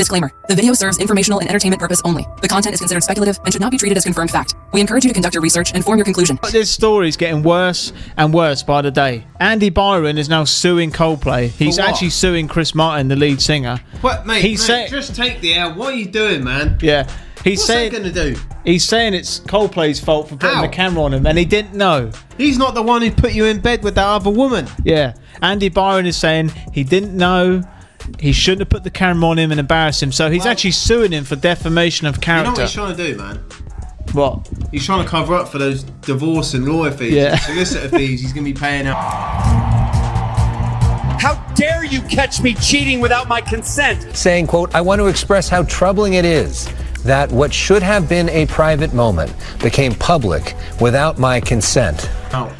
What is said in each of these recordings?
Disclaimer. The video serves informational and entertainment purpose only. The content is considered speculative and should not be treated as confirmed fact. We encourage you to conduct your research and form your conclusion. This story's getting worse and worse by the day. Andy Byron is now suing Coldplay. He's actually suing Chris Martin, the lead singer. What, mate, just take the L. What are you doing, man? Yeah. What's that going to do? He's saying it's Coldplay's fault for putting the camera on him, and he didn't know. He's not the one who put you in bed with that other woman. Yeah. Andy Byron is saying he didn't know. He shouldn't have put the camera on him and embarrassed him. So he's actually suing him for defamation of character. You know what he's trying to do, man? What? He's trying to cover up for those divorce and lawyer fees, and solicitor fees he's going to be paying out. How dare you catch me cheating without my consent? Saying, quote, I want to express how troubling it is that what should have been a private moment became public without my consent.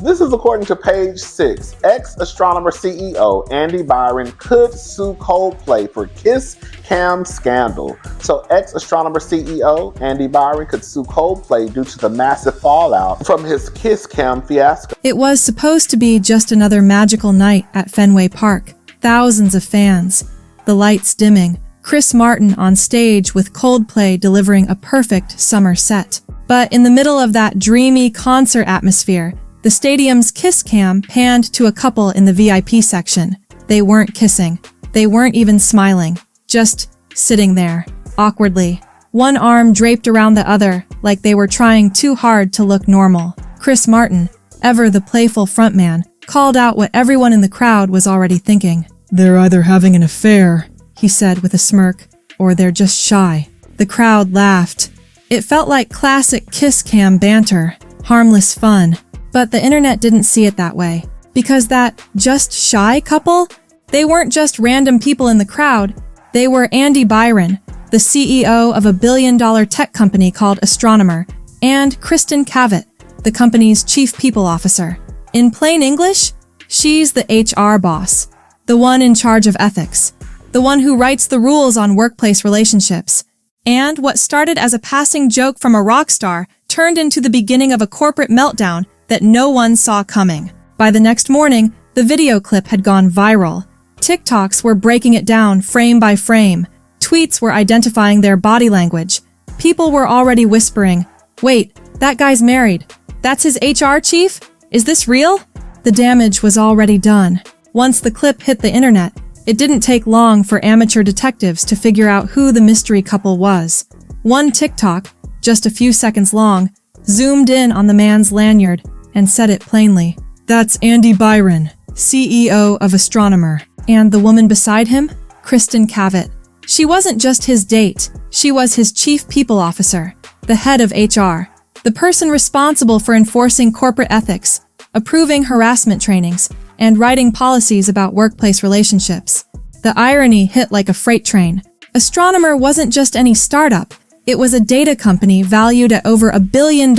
This is according to page 6. Ex-astronomer CEO Andy Byron could sue Coldplay for kiss cam scandal. So ex-astronomer CEO Andy Byron could sue Coldplay due to the massive fallout from his kiss cam fiasco. It was supposed to be just another magical night at Fenway Park. Thousands of fans, the lights dimming, Chris Martin on stage with Coldplay delivering a perfect summer set. But in the middle of that dreamy concert atmosphere, the stadium's kiss cam panned to a couple in the VIP section. They weren't kissing. They weren't even smiling. Just sitting there, awkwardly. One arm draped around the other, like they were trying too hard to look normal. Chris Martin, ever the playful frontman, called out what everyone in the crowd was already thinking. "They're either having an affair," he said with a smirk, "or they're just shy." The crowd laughed. It felt like classic kiss cam banter, harmless fun. But the internet didn't see it that way. Because that just shy couple, they weren't just random people in the crowd. They were Andy Byron, the CEO of a billion-dollar tech company called Astronomer, and Kristen Cabot, the company's chief people officer. In plain English, she's the HR boss, the one in charge of ethics, the one who writes the rules on workplace relationships. And what started as a passing joke from a rock star turned into the beginning of a corporate meltdown that no one saw coming. By the next morning, the video clip had gone viral. TikToks were breaking it down frame by frame. Tweets were identifying their body language. People were already whispering, "Wait, that guy's married. That's his HR chief? Is this real?" The damage was already done. Once the clip hit the internet, it didn't take long for amateur detectives to figure out who the mystery couple was. One TikTok, just a few seconds long, zoomed in on the man's lanyard and said it plainly. "That's Andy Byron, CEO of Astronomer." And the woman beside him? Kristen Cabot. She wasn't just his date. She was his chief people officer, the head of HR, the person responsible for enforcing corporate ethics, approving harassment trainings, and writing policies about workplace relationships. The irony hit like a freight train. Astronomer wasn't just any startup. It was a data company valued at over $1 billion,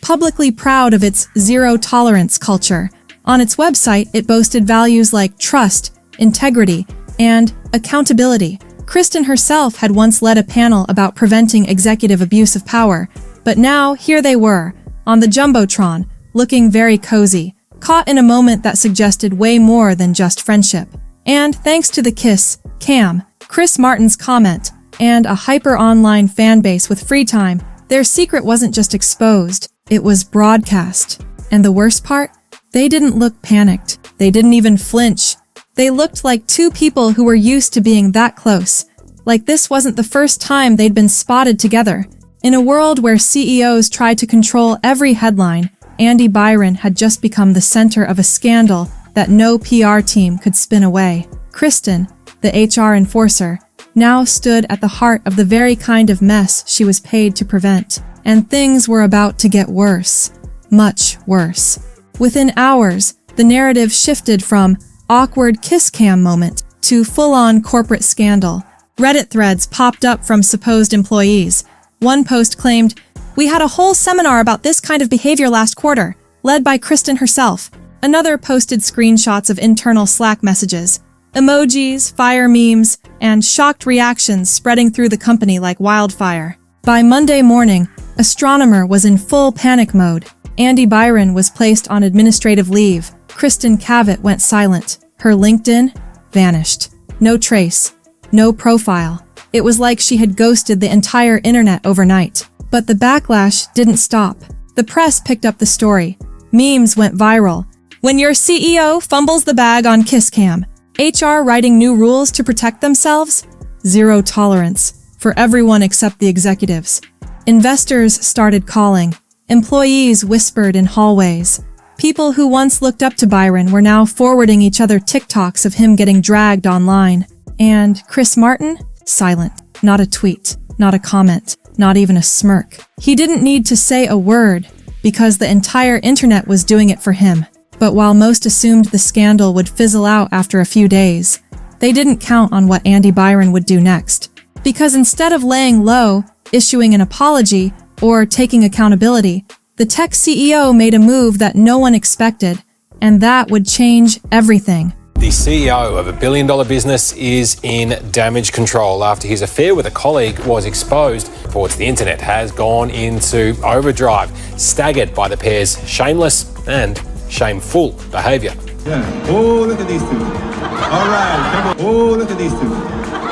publicly proud of its zero-tolerance culture. On its website, it boasted values like trust, integrity, and accountability. Kristen herself had once led a panel about preventing executive abuse of power, but now here they were, on the Jumbotron, looking very cozy, caught in a moment that suggested way more than just friendship. And thanks to the kiss cam, Chris Martin's comment, and a hyper-online fan base with free time, their secret wasn't just exposed, it was broadcast. And the worst part? They didn't look panicked. They didn't even flinch. They looked like two people who were used to being that close. Like this wasn't the first time they'd been spotted together. In a world where CEOs tried to control every headline, Andy Byron had just become the center of a scandal that no PR team could spin away. Kristen, the HR enforcer, now stood at the heart of the very kind of mess she was paid to prevent. And things were about to get worse. Much worse. Within hours, the narrative shifted from awkward kiss cam moment to full-on corporate scandal. Reddit threads popped up from supposed employees. One post claimed, "We had a whole seminar about this kind of behavior last quarter, led by Kristen herself." Another posted screenshots of internal Slack messages, emojis, fire memes, and shocked reactions spreading through the company like wildfire. By Monday morning, Astronomer was in full panic mode. Andy Byron was placed on administrative leave. Kristen Cabot went silent. Her LinkedIn vanished. No trace. No profile. It was like she had ghosted the entire internet overnight. But the backlash didn't stop. The press picked up the story. Memes went viral. When your CEO fumbles the bag on KissCam, HR writing new rules to protect themselves? Zero tolerance for everyone except the executives. Investors started calling. Employees whispered in hallways. People who once looked up to Byron were now forwarding each other TikToks of him getting dragged online. And Chris Martin? Silent. Not a tweet. Not a comment. Not even a smirk. He didn't need to say a word because the entire internet was doing it for him. But while most assumed the scandal would fizzle out after a few days, they didn't count on what Andy Byron would do next. Because instead of laying low, issuing an apology, or taking accountability, the tech CEO made a move that no one expected, and that would change everything. The CEO of a billion-dollar business is in damage control after his affair with a colleague was exposed. Reports the internet has gone into overdrive, staggered by the pair's shameless and shameful behaviour. Yeah. Oh, look at these two. All right, come on. Oh, look at these two.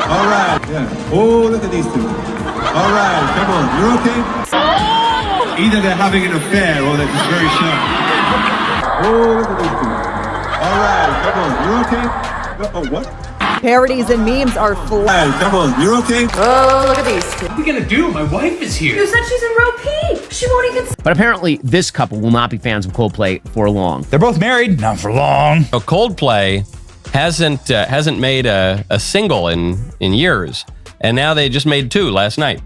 All right. Yeah. Oh, look at these two. All right, come on. You're okay? Either they're having an affair or they're just very shy. Oh, look at these two. All right, come on. You're okay? Oh, what? Parodies and memes are full. All right, come on. You're okay? Oh, look at these two. What are we gonna do? My wife is here. You said she's in row P. She won't even... But apparently, this couple will not be fans of Coldplay for long. They're both married, not for long. So Coldplay hasn't made a single in years, and now they just made 2 last night.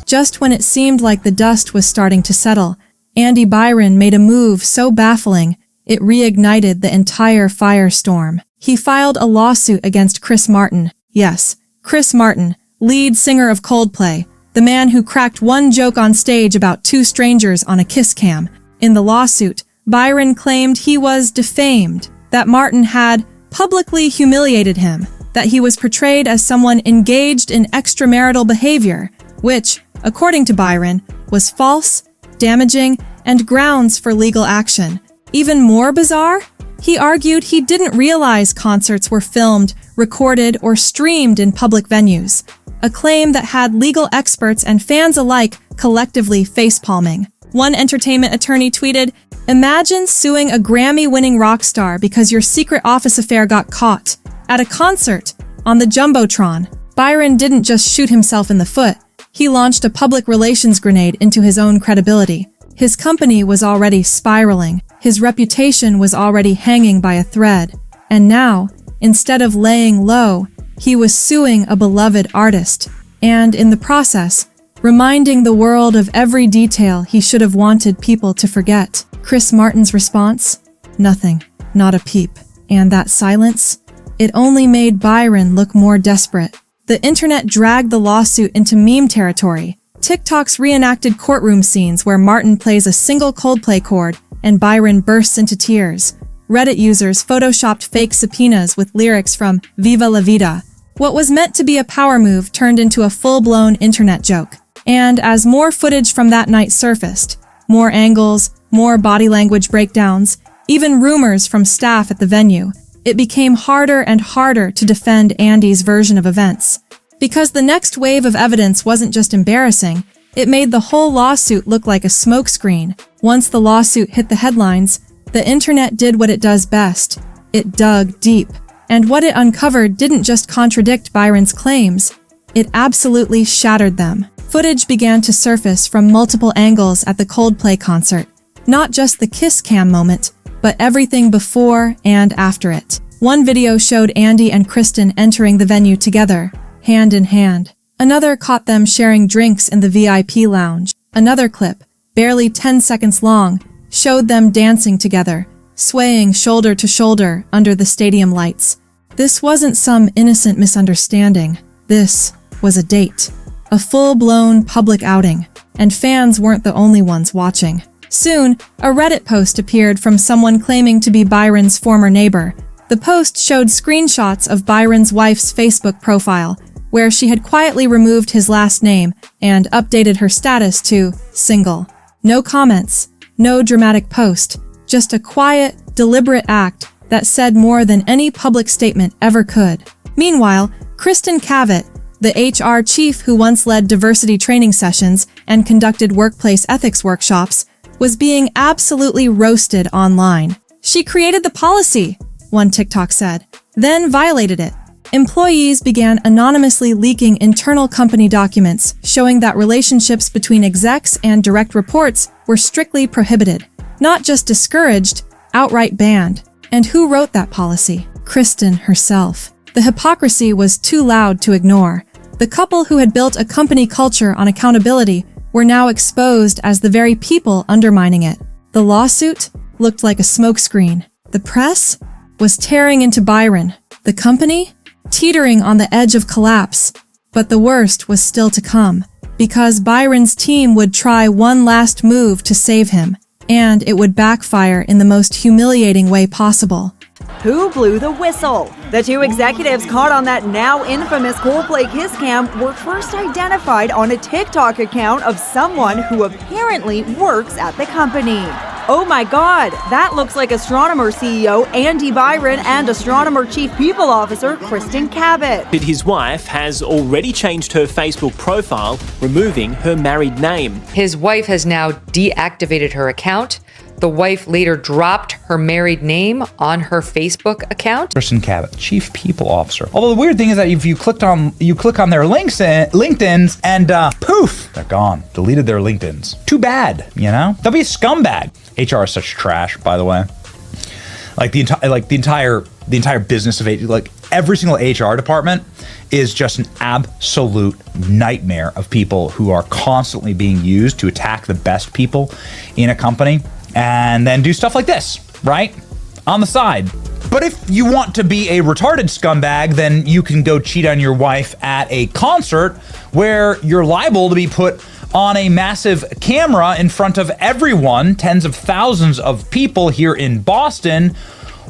Just when it seemed like the dust was starting to settle, Andy Byron made a move so baffling, it reignited the entire firestorm. He filed a lawsuit against Chris Martin. Yes, Chris Martin, lead singer of Coldplay, the man who cracked one joke on stage about 2 strangers on a kiss cam. In the lawsuit, Byron claimed he was defamed, that Martin had publicly humiliated him, that he was portrayed as someone engaged in extramarital behavior, which, according to Byron, was false, damaging, and grounds for legal action. Even more bizarre? He argued he didn't realize concerts were filmed, recorded, or streamed in public venues, a claim that had legal experts and fans alike collectively facepalming. One entertainment attorney tweeted, "Imagine suing a Grammy-winning rock star because your secret office affair got caught at a concert on the Jumbotron." Byron didn't just shoot himself in the foot. He launched a public relations grenade into his own credibility. His company was already spiraling. His reputation was already hanging by a thread. And now, instead of laying low, he was suing a beloved artist. And in the process, reminding the world of every detail he should have wanted people to forget. Chris Martin's response? Nothing. Not a peep. And that silence? It only made Byron look more desperate. The internet dragged the lawsuit into meme territory. TikToks reenacted courtroom scenes where Martin plays a single Coldplay chord and Byron bursts into tears. Reddit users photoshopped fake subpoenas with lyrics from Viva la Vida. What was meant to be a power move turned into a full-blown internet joke. And as more footage from that night surfaced, more angles, more body language breakdowns, even rumors from staff at the venue, it became harder and harder to defend Andy's version of events. Because the next wave of evidence wasn't just embarrassing, it made the whole lawsuit look like a smokescreen. Once the lawsuit hit the headlines, the internet did what it does best. It dug deep. And what it uncovered didn't just contradict Byron's claims, it absolutely shattered them. Footage began to surface from multiple angles at the Coldplay concert. Not just the kiss cam moment, but everything before and after it. One video showed Andy and Kristen entering the venue together, hand in hand. Another caught them sharing drinks in the VIP lounge. Another clip, barely 10 seconds long, showed them dancing together, swaying shoulder to shoulder under the stadium lights. This wasn't some innocent misunderstanding. This was a date. A full-blown public outing. And fans weren't the only ones watching. Soon, a Reddit post appeared from someone claiming to be Byron's former neighbor. The post showed screenshots of Byron's wife's Facebook profile, where she had quietly removed his last name and updated her status to single. No comments, no dramatic post, just a quiet, deliberate act that said more than any public statement ever could. Meanwhile, Kristen Cabot, The HR chief who once led diversity training sessions and conducted workplace ethics workshops was being absolutely roasted online. She created the policy, one TikTok said, then violated it. Employees began anonymously leaking internal company documents showing that relationships between execs and direct reports were strictly prohibited, not just discouraged, outright banned. And who wrote that policy? Kristen herself. The hypocrisy was too loud to ignore. The couple who had built a company culture on accountability were now exposed as the very people undermining it. The lawsuit looked like a smokescreen. The press was tearing into Byron. The company teetering on the edge of collapse. But the worst was still to come, because Byron's team would try one last move to save him, and it would backfire in the most humiliating way possible. Who blew the whistle? The two executives caught on that now infamous Coldplay kiss cam were first identified on a TikTok account of someone who apparently works at the company. Oh my God, that looks like astronomer CEO Andy Byron and astronomer chief people officer Kristen Cabot. But his wife has already changed her Facebook profile, removing her married name. His wife has now deactivated her account. The wife later dropped her married name on her Facebook account. Kristen Cabot, Chief People Officer. Although the weird thing is that if you click on their LinkedIn's and poof, they're gone. Deleted their LinkedIn's. Too bad, you know? They'll be a scumbag. HR is such trash, by the way. The entire business of HR, like every single HR department is just an absolute nightmare of people who are constantly being used to attack the best people in a company and then do stuff like this, right? On the side. But if you want to be a retarded scumbag, then you can go cheat on your wife at a concert where you're liable to be put on a massive camera in front of everyone, tens of thousands of people here in Boston,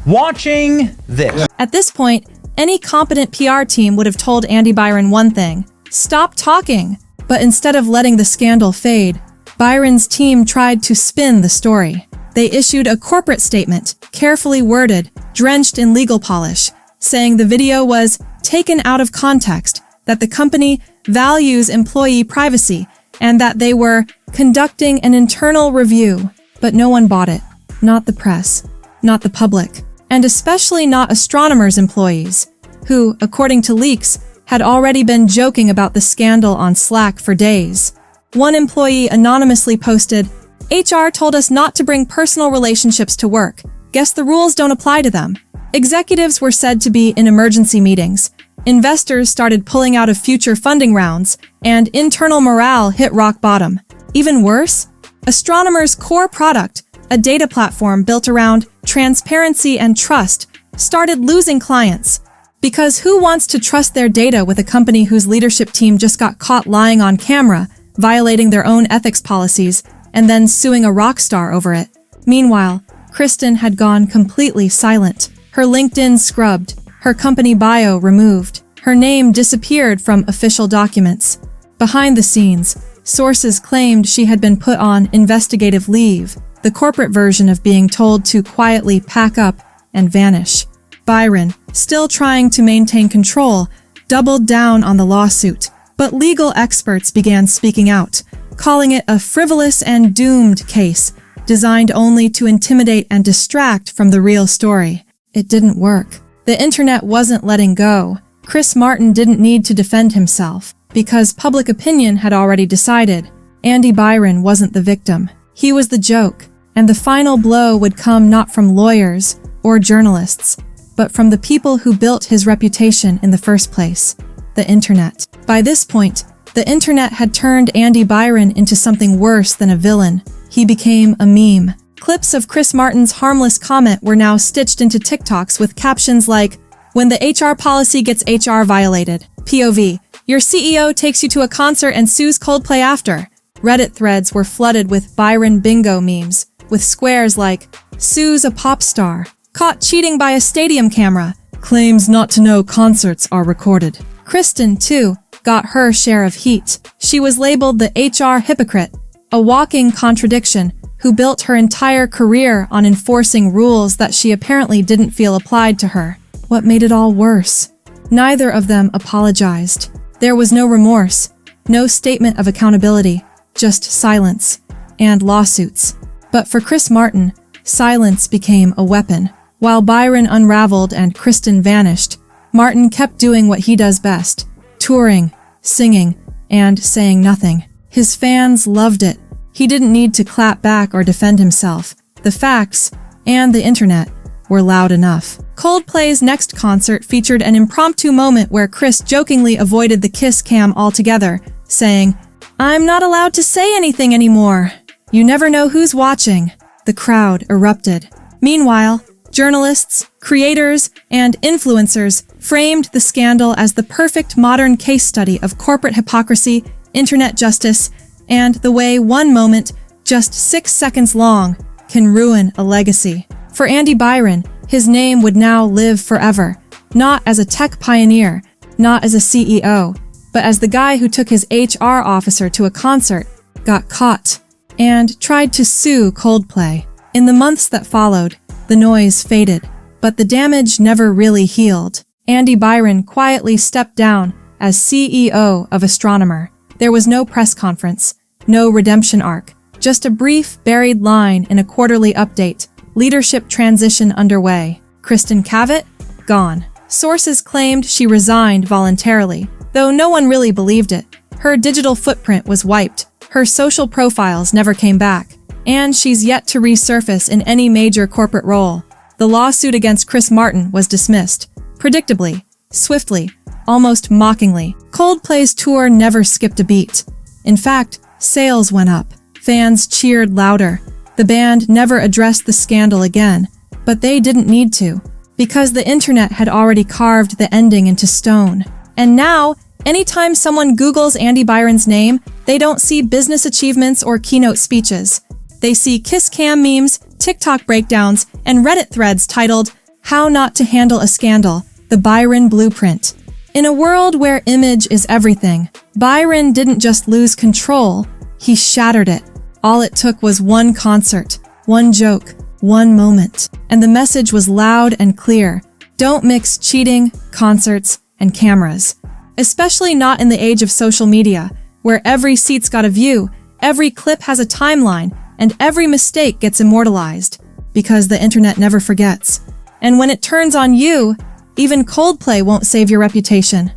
watching this. At this point, any competent PR team would have told Andy Byron one thing: stop talking. But instead of letting the scandal fade, Byron's team tried to spin the story. They issued a corporate statement, carefully worded, drenched in legal polish, saying the video was taken out of context, that the company values employee privacy, and that they were conducting an internal review. But no one bought it. Not the press, not the public, and especially not astronomers' employees, who, according to leaks, had already been joking about the scandal on Slack for days. One employee anonymously posted, "HR told us not to bring personal relationships to work. Guess the rules don't apply to them." Executives were said to be in emergency meetings. Investors started pulling out of future funding rounds, and internal morale hit rock bottom. Even worse, astronomers' core product, a data platform built around transparency and trust, started losing clients. Because who wants to trust their data with a company whose leadership team just got caught lying on camera, violating their own ethics policies, and then suing a rock star over it? Meanwhile, Kristen had gone completely silent. Her LinkedIn scrubbed, her company bio removed. Her name disappeared from official documents. Behind the scenes, sources claimed she had been put on investigative leave, the corporate version of being told to quietly pack up and vanish. Byron, still trying to maintain control, doubled down on the lawsuit, but legal experts began speaking out, calling it a frivolous and doomed case, designed only to intimidate and distract from the real story. It didn't work. The internet wasn't letting go. Chris Martin didn't need to defend himself, because public opinion had already decided Andy Byron wasn't the victim. He was the joke, and the final blow would come not from lawyers or journalists, but from the people who built his reputation in the first place, the internet. By this point, the internet had turned Andy Byron into something worse than a villain. He became a meme. Clips of Chris Martin's harmless comment were now stitched into TikToks with captions like, "When the HR policy gets HR violated. POV, your CEO takes you to a concert and sues Coldplay after." Reddit threads were flooded with Byron bingo memes, with squares like, "Sues a pop star. Caught cheating by a stadium camera. Claims not to know concerts are recorded." Kristen, too, got her share of heat. She was labeled the HR hypocrite, a walking contradiction, who built her entire career on enforcing rules that she apparently didn't feel applied to her. What made it all worse? Neither of them apologized. There was no remorse, no statement of accountability, just silence and lawsuits. But for Chris Martin, silence became a weapon. While Byron unraveled and Kristen vanished, Martin kept doing what he does best, touring, singing, and saying nothing. His fans loved it. He didn't need to clap back or defend himself. The facts and the internet were loud enough. Coldplay's next concert featured an impromptu moment where Chris jokingly avoided the kiss cam altogether, saying, "I'm not allowed to say anything anymore. You never know who's watching." The crowd erupted. Meanwhile, journalists, creators, and influencers framed the scandal as the perfect modern case study of corporate hypocrisy, internet justice, and the way one moment, just 6 seconds long, can ruin a legacy. For Andy Byron, his name would now live forever, not as a tech pioneer, not as a CEO, but as the guy who took his HR officer to a concert, got caught, and tried to sue Coldplay. In the months that followed, the noise faded, but the damage never really healed. Andy Byron quietly stepped down as CEO of Astronomer. There was no press conference, no redemption arc, just a brief, buried line in a quarterly update. Leadership transition underway. Kristen Cabot, gone. Sources claimed she resigned voluntarily, though no one really believed it. Her digital footprint was wiped, her social profiles never came back, and she's yet to resurface in any major corporate role. The lawsuit against Chris Martin was dismissed, predictably, swiftly, almost mockingly. Coldplay's tour never skipped a beat. In fact, sales went up. Fans cheered louder. The band never addressed the scandal again, but they didn't need to, because the internet had already carved the ending into stone. And now, anytime someone Googles Andy Byron's name, they don't see business achievements or keynote speeches. They see kiss cam memes, TikTok breakdowns, and Reddit threads titled, "How Not to Handle a Scandal, the Byron Blueprint." In a world where image is everything, Byron didn't just lose control, he shattered it. All it took was one concert, one joke, one moment. And the message was loud and clear. Don't mix cheating, concerts, and cameras. Especially not in the age of social media, where every seat's got a view, every clip has a timeline, and every mistake gets immortalized. Because the internet never forgets. And when it turns on you, even Coldplay won't save your reputation.